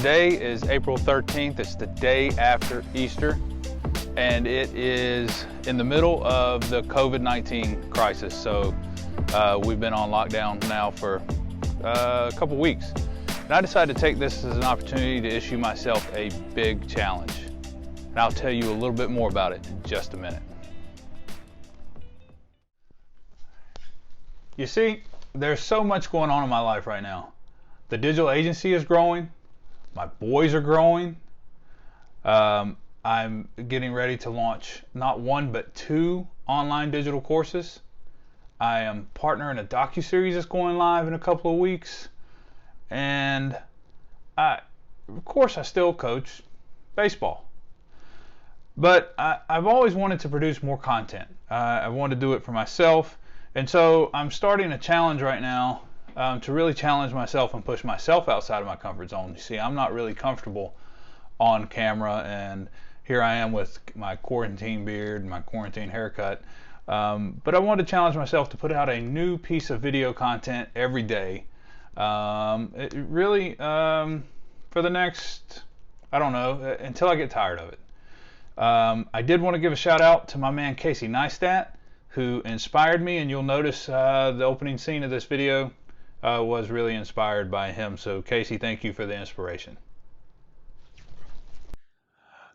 Today is April 13th. It's the day after Easter, and it is in the middle of the COVID-19 crisis. So we've been on lockdown now for a couple weeks. And I decided to take this as an opportunity to issue myself a big challenge. And I'll tell you a little bit more about it in just a minute. You see, there's so much going on in my life right now. The digital agency is growing. My boys are growing. I'm getting ready to launch not one, but 2 online digital courses. I am partnering a docuseries that's going live in a couple of weeks. And of course, I still coach baseball. But I've always wanted to produce more content. I want to do it for myself. And so I'm starting a challenge right now to really challenge myself and push myself outside of my comfort zone. You see, I'm not really comfortable on camera, and here I am with my quarantine beard and my quarantine haircut. But I wanted to challenge myself to put out a new piece of video content every day. It really, for the next, I don't know, until I get tired of it. I did want to give a shout out to my man Casey Neistat, who inspired me, and you'll notice the opening scene of this video was really inspired by him. So Casey, thank you for the inspiration.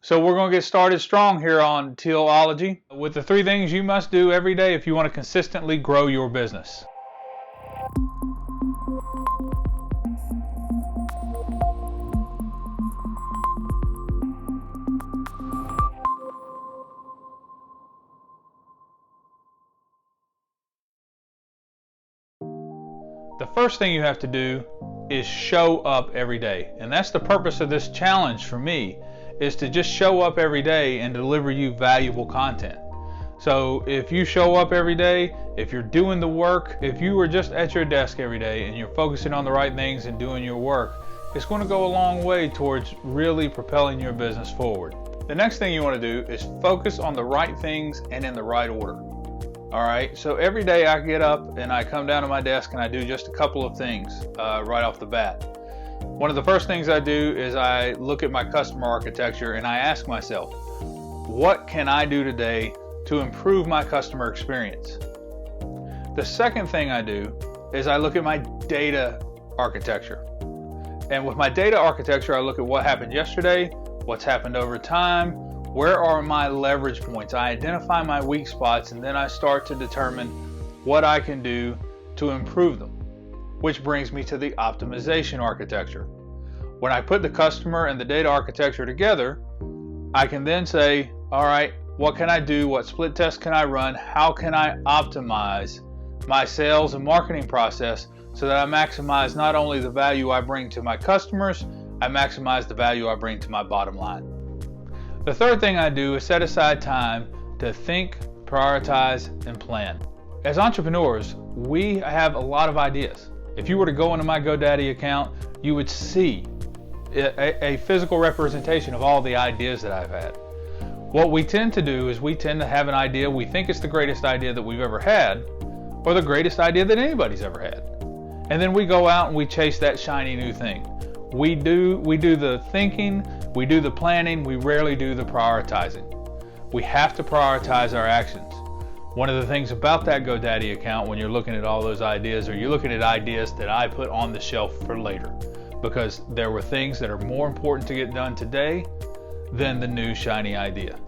So we're going to get started strong here on Teal Ology with the 3 things you must do every day if you want to consistently grow your business. The first thing you have to do is show up every day. And that's the purpose of this challenge for me, is to just show up every day and deliver you valuable content. So if you show up every day, if you're doing the work, if you are just at your desk every day and you're focusing on the right things and doing your work, it's going to go a long way towards really propelling your business forward. The next thing you want to do is focus on the right things and in the right order. All right, so every day I get up and I come down to my desk and I do just a couple of things right off the bat. One of the first things I do is I look at my customer architecture and I ask myself, what can I do today to improve my customer experience? The second thing I do is I look at my data architecture. And with my data architecture, I look at what happened yesterday, what's happened over time, where are my leverage points? I identify my weak spots, and then I start to determine what I can do to improve them, which brings me to the optimization architecture. When I put the customer and the data architecture together, I can then say, all right, what can I do? What split tests can I run? How can I optimize my sales and marketing process so that I maximize not only the value I bring to my customers, I maximize the value I bring to my bottom line. The third thing I do is set aside time to think, prioritize, and plan. As entrepreneurs, we have a lot of ideas. If you were to go into my GoDaddy account, you would see a physical representation of all the ideas that I've had. What we tend to do is we tend to have an idea, we think it's the greatest idea that we've ever had, or the greatest idea that anybody's ever had. And then we go out and we chase that shiny new thing. We do the thinking, we do the planning, we rarely do the prioritizing. We have to prioritize our actions. One of the things about that GoDaddy account when you're looking at all those ideas, or you're looking at ideas that I put on the shelf for later, because there were things that are more important to get done today than the new shiny idea.